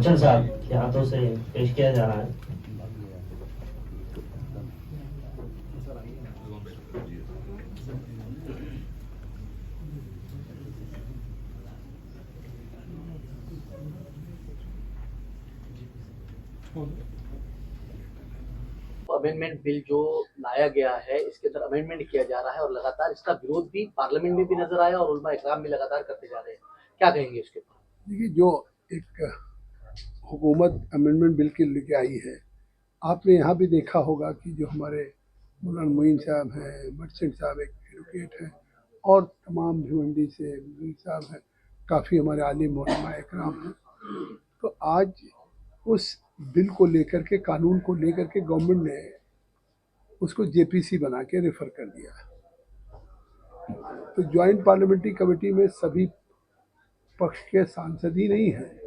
बच्चन साहब के हाथों से पेश किया जा रहा है। अमेंडमेंट बिल जो लाया गया है, इसके अंदर अमेंडमेंट किया जा रहा है और लगातार इसका विरोध भी पार्लियामेंट में भी नजर आया और उलमा इकराम भी लगातार करते जा रहे हैं। क्या कहेंगे इसके ऊपर? देखिए, जो एक हुकूमत अमेंडमेंट बिल के लेके आई है, आपने यहाँ भी देखा होगा कि जो हमारे मौलाना मोइन साहब हैं, मर्चेंट साहब एक एडवोकेट हैं, और तमाम भिवंडी से मोइन साहब हैं, काफ़ी हमारे आलिम उलमा इकराम हैं। तो आज उस बिल को लेकर के, कानून को लेकर के गवर्नमेंट ने उसको जेपीसी बना के रेफर कर दिया है। तो ज्वाइंट पार्लियामेंट्री कमेटी में सभी पक्ष के सांसद ही नहीं हैं,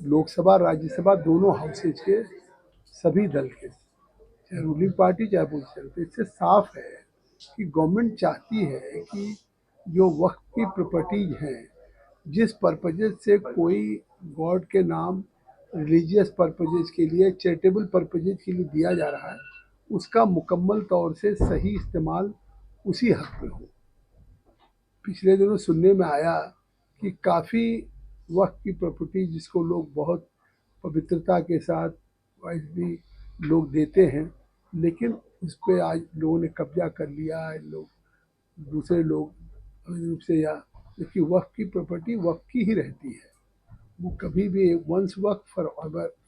लोकसभा राज्यसभा दोनों हाउसेज के सभी दल के, चाहे रूलिंग पार्टी चाहे अपोजिशन। तो इससे साफ है कि गवर्नमेंट चाहती है कि जो वक्त की प्रॉपर्टीज हैं, जिस पर्पजेज से कोई गॉड के नाम रिलीजियस पर्पजेज के लिए, चैरिटेबल पर्पजेज के लिए दिया जा रहा है, उसका मुकम्मल तौर से सही इस्तेमाल उसी हक में हो। पिछले दिनों सुनने में आया कि काफ़ी वक्त की प्रॉपर्टी जिसको लोग बहुत पवित्रता के साथ वाइस भी लोग देते हैं, लेकिन उस पर आज लोगों ने कब्जा कर लिया है, लोग दूसरे लोग रूप से, या जबकि वक्त की प्रॉपर्टी वक्त की ही रहती है, वो कभी भी वंस वक्त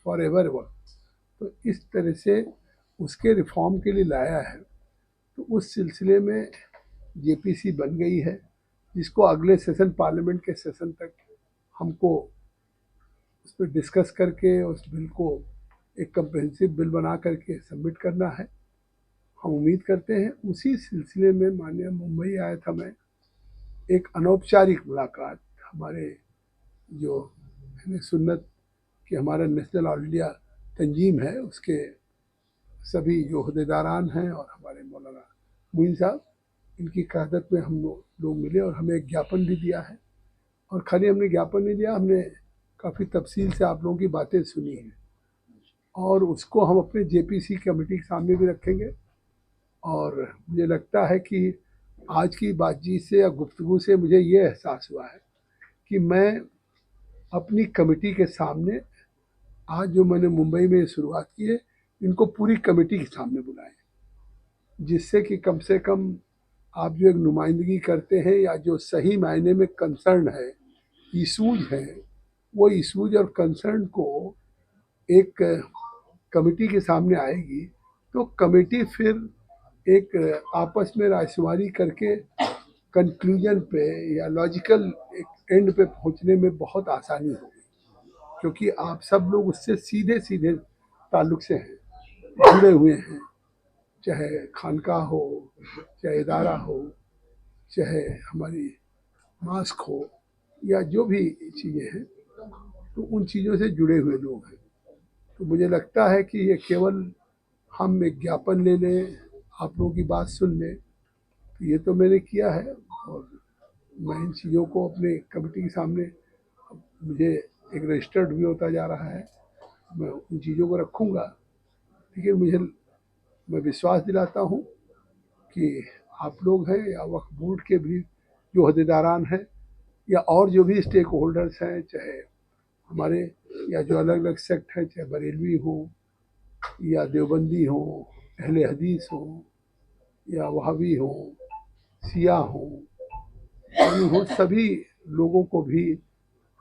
फॉर एवर वक्त। तो इस तरह से उसके रिफॉर्म के लिए लाया है। तो उस सिलसिले में जेपीसी बन गई है, जिसको अगले सेशन, पार्लियामेंट के सेशन तक हमको उस पर डिस्कस करके उस बिल को एक कम्प्रहेंसिव बिल बना करके सबमिट करना है। हम उम्मीद करते हैं उसी सिलसिले में, माननीय मुंबई आया था मैं, एक अनौपचारिक मुलाकात हमारे जो सुन्नत कि हमारा नेशनल ऑल इंडिया तंजीम है, उसके सभी जो अहदेदारान हैं और हमारे मौलाना मोइन साहब, इनकी क़यादत में हम लोग मिले और हमें एक ज्ञापन भी दिया है। और खाली हमने ज्ञापन नहीं दिया, हमने काफ़ी तफसील से आप लोगों की बातें सुनी हैं और उसको हम अपने जेपीसी कमेटी के सामने भी रखेंगे। और मुझे लगता है कि आज की बातचीत से या गुफ्तगू से मुझे ये एहसास हुआ है कि मैं अपनी कमेटी के सामने, आज जो मैंने मुंबई में शुरुआत की है, इनको पूरी कमेटी के सामने बुलाएं, जिससे कि कम से कम आप जो एक नुमाइंदगी करते हैं या जो सही मायने में कंसर्न है, इशूज हैं, वो इशूज और कंसर्न को एक कमेटी के सामने आएगी, तो कमेटी फिर एक आपस में रायशुमारी करके कंक्लूजन पे या लॉजिकल एक एंड पे पहुंचने में बहुत आसानी होगी, क्योंकि आप सब लोग उससे सीधे सीधे ताल्लुक से हैं, जुड़े हुए हैं, चाहे खानका हो, चाहे इदारा हो, चाहे हमारी मास्क हो, या जो भी चीज़ें हैं, तो उन चीज़ों से जुड़े हुए लोग हैं। तो मुझे लगता है कि ये केवल हम एक ज्ञापन ले लें, आप लोगों की बात सुन लें, तो ये तो मैंने किया है और मैं इन चीज़ों को अपने कमेटी के सामने, मुझे एक रजिस्टर्ड भी होता जा रहा है, मैं उन चीज़ों को रखूँगा। लेकिन मैं विश्वास दिलाता हूँ कि आप लोग हैं या वक्फ बोर्ड के भी जो अहदेदारान हैं या और जो भी स्टेक होल्डर्स हैं, चाहे हमारे या जो अलग अलग सेक्ट हैं, चाहे बरेलवी हो या देवबंदी हो, अहले हदीस हो या वहाबी हो, सिया हो, हो, सभी लोगों को भी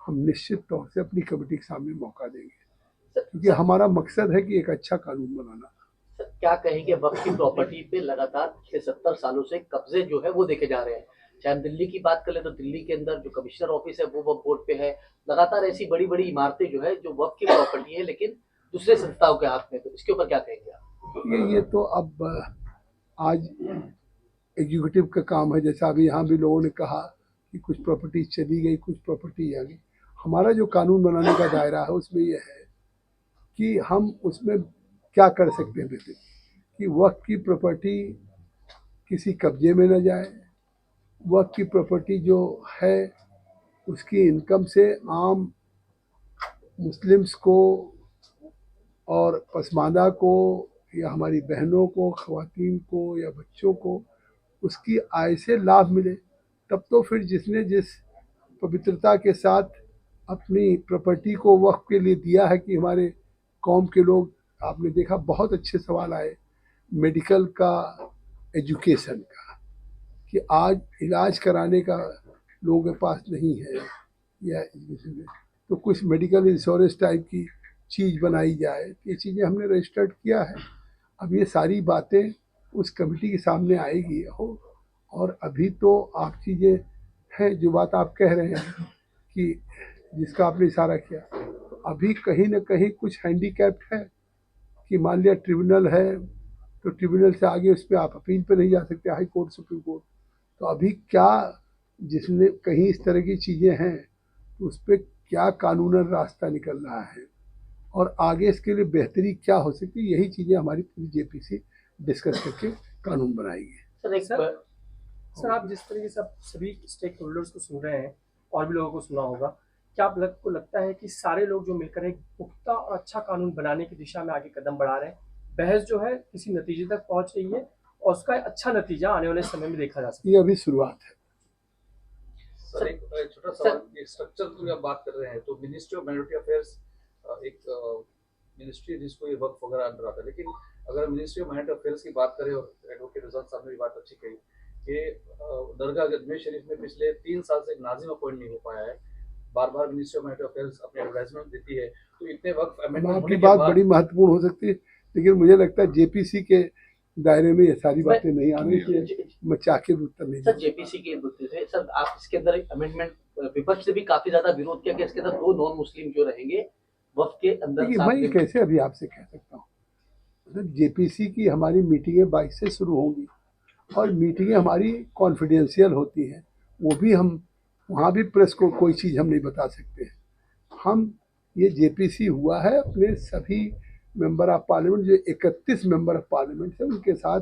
हम निश्चित तौर से अपनी कमेटी के सामने मौका देंगे, क्योंकि हमारा मकसद है कि एक अच्छा कानून बनाना। क्या कहेंगे, वक्त की प्रॉपर्टी पे लगातार पिछले 70 सालों से कब्जे जो है वो देखे जा रहे हैं। चाहे हम दिल्ली की बात कर ले तो दिल्ली के अंदर जो कमिश्नर ऑफिस है वो वक्फ बोर्ड पे है। लगातार ऐसी बड़ी बड़ी इमारतें जो है जो वक्त की प्रॉपर्टी है लेकिन दूसरे संस्थाओं के हाथ में, तो इसके ऊपर क्या कहेंगे आप? ये तो अब आज एग्जीक्यूटिव का काम है। जैसा अभी यहाँ भी लोगों ने कहा कि कुछ प्रॉपर्टी चली गई, कुछ प्रॉपर्टी आ गई। हमारा जो कानून बनाने का दायरा है उसमें यह है कि हम उसमें क्या कर सकते हैं बेहतर, कि वक्त की प्रॉपर्टी किसी कब्जे में न जाए, वक्त की प्रॉपर्टी जो है उसकी इनकम से आम मुस्लिम्स को और पसमानदा को या हमारी बहनों को, ख़वातीन को या बच्चों को उसकी आय से लाभ मिले, तब तो फिर जिसने जिस पवित्रता के साथ अपनी प्रॉपर्टी को वक्फ के लिए दिया है कि हमारे कौम के लोग, आपने देखा बहुत अच्छे सवाल आए मेडिकल का, एजुकेशन का, कि आज इलाज कराने का लोगों के पास नहीं है या एजुकेशन में, तो कुछ मेडिकल इंश्योरेंस टाइप की चीज़ बनाई जाए। ये चीज़ें हमने रजिस्टर्ड किया है। अब ये सारी बातें उस कमेटी के सामने आएगी हो, और अभी तो आप चीज़ें हैं जो बात आप कह रहे हैं कि जिसका आपने इशारा किया, तो अभी कहीं ना कहीं कुछ हैंडीकैप्ड है कि मान लिया ट्रिब्यूनल है तो ट्रिब्यूनल से आगे उस पर आप अपील पे नहीं जा सकते, हाई कोर्ट, सुप्रीम कोर्ट। तो अभी क्या जिसने कहीं इस तरह की चीज़ें हैं तो उस पर क्या कानूनन रास्ता निकल रहा है और आगे इसके लिए बेहतरी क्या हो सकती है, यही चीज़ें हमारी पूरी जेपीसी डिस्कस करके कानून बनाएगी। सर आप जिस तरीके से आप सभी स्टेक होल्डर्स को सुन रहे हैं और भी लोगों को सुना होगा, क्या आपको लगता है कि सारे लोग जो मिलकर एक पुख्ता और अच्छा कानून बनाने की दिशा में आगे कदम बढ़ा रहे हैं, बहस जो है किसी नतीजे तक पहुंच रही है और उसका अच्छा नतीजा आने वाले समय में देखा जा सकता है? ये अभी शुरुआत है। सर एक छोटा सवाल, ये स्ट्रक्चर की आप बात कर रहे हैं तो मिनिस्ट्री ऑफ माइनॉरिटी अफेयर्स एक मिनिस्ट्री जिसको ये वक्फ वगैरह अंडर आता है, लेकिन अगर मिनिस्ट्री ऑफ माइनॉरिटी अफेयर्स की बात करें, और एडवोकेट रिजवान साहब ने भी बात अच्छी कही कि दरगाह अजमेर शरीफ में पिछले 3 साल से एक नाजिम अपॉइंट नहीं हो पाया है, बार बार मिनिस्ट्री ऑफ माइनॉरिटी अफेयर्स अपने एडवर्टाइजमेंट देती है, तो इतने वक्त अमेंडमेंट आपकी बात बड़ी महत्वपूर्ण हो सकती है, लेकिन मुझे लगता है जेपीसी के दायरे में ये सारी बातें नहीं आनी चाहिए। मैं चाह के भी उत्तर नहीं सर जेपीसी के मुद्दे से सर आप इसके अंदर अमेंडमेंट, विपक्ष से भी काफी ज्यादा विरोध किया कि इसके अंदर 2 नॉन मुस्लिम जो रहेंगे वक्फ के अंदर। मैं ये कैसे अभी आपसे कह सकता हूँ, मतलब जेपीसी की हमारी मीटिंगें 22 से शुरू होंगी और मीटिंगें हमारी कॉन्फिडेंशियल होती हैं, वो भी हम वहाँ भी प्रेस को कोई चीज़ हम नहीं बता सकते हैं। हम ये जेपीसी हुआ है अपने सभी मेंबर ऑफ पार्लियामेंट, जो 31 मेंबर ऑफ पार्लियामेंट है उनके साथ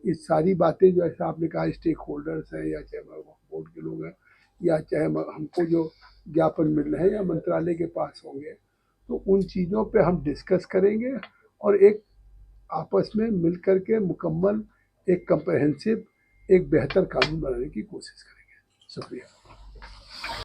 ये सारी बातें, जो ऐसा आपने कहा स्टेक होल्डर्स हैं या चाहे बोर्ड के लोग हैं या चाहे हमको जो ज्ञापन मिल रहे हैं या मंत्रालय के पास होंगे, तो उन चीज़ों पे हम डिस्कस करेंगे और एक आपस में मिल कर के मुकम्मल एक कम्प्रहेंसिव एक बेहतर कानून बनाने की कोशिश करेंगे। शुक्रिया।